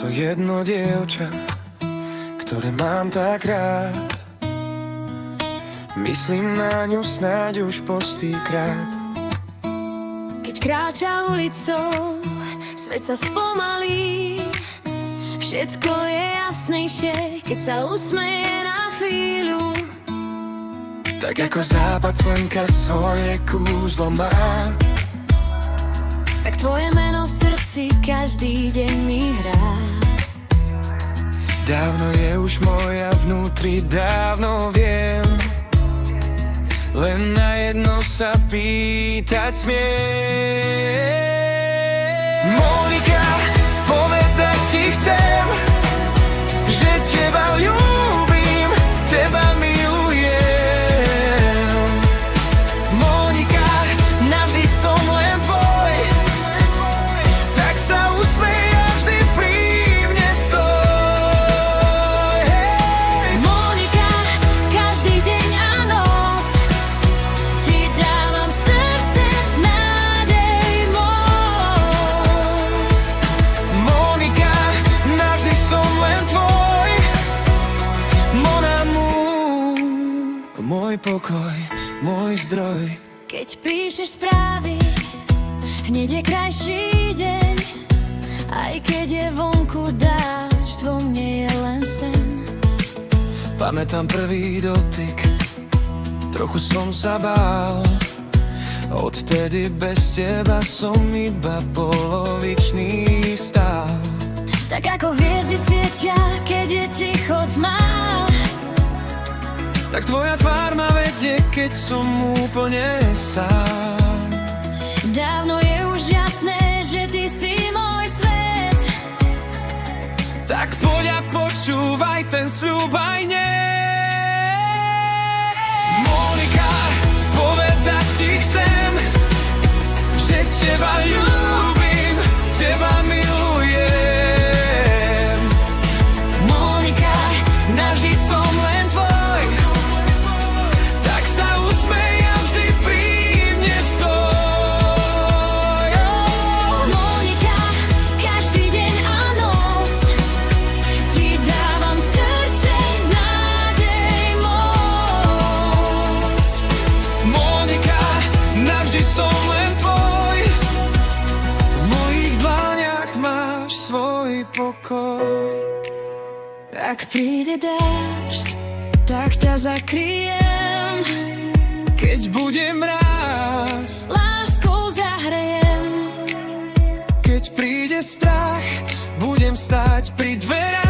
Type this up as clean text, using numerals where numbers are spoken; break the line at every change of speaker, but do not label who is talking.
To jedno dievča, ktoré mám tak rád. Myslím na ňu snáď už po stýkrát.
Keď kráča ulicou, svet sa spomalí. Všetko je jasnejšie, keď sa usmeje na chvíľu.
Tak ako západ slnka svoje kúzlo má,
tak tvoje meno v srdci každý deň mi hrá.
Dávno je už moja vnútri, dávno viem. Len na jedno sa pýtať smiem. Monika, povedať ti chcem, že teba ľúbim, teba milujem. Monika, navždy som len tvoj, tak sa usmej a vždy pri mne stoj.
Monika, každý deň a noc ti dávam v srdce nádej moc.
Monika, navždy som len tvoj, mon amour, môj pokoj, môj zdroj.
Keď píšeš správy, hneď je krajší deň. Aj keď je vonku dážď, vo mne je len sen.
Pamätám prvý dotyk, trochu som sa bál. Odtedy bez teba som iba polovičný stál.
Tak ako hviezdy svietia, keď je ticho tma,
Tak tvoja tvár ma vedie, keď som úplne sám.
dávno je už jasné, že ty si môj svet.
Tak poď a počúvaj ten sľub aj nie. Monika, povedať ti chcem, že teba ľúbim, teba milujem. Monika, navždy som len tvoj, tak sa usmej a vždy pri mne stoj.
Monika, každý deň a noc ti dávam v srdce nádej moc.
Monika, navždy som len tvoj, v mojich dlaniach máš svoj pokoj.
Ak príde dážď, tak ťa zakryjem.
Keď bude mráz,
Láskou zahrejem.
keď príde strach, budem stáť pri dverách.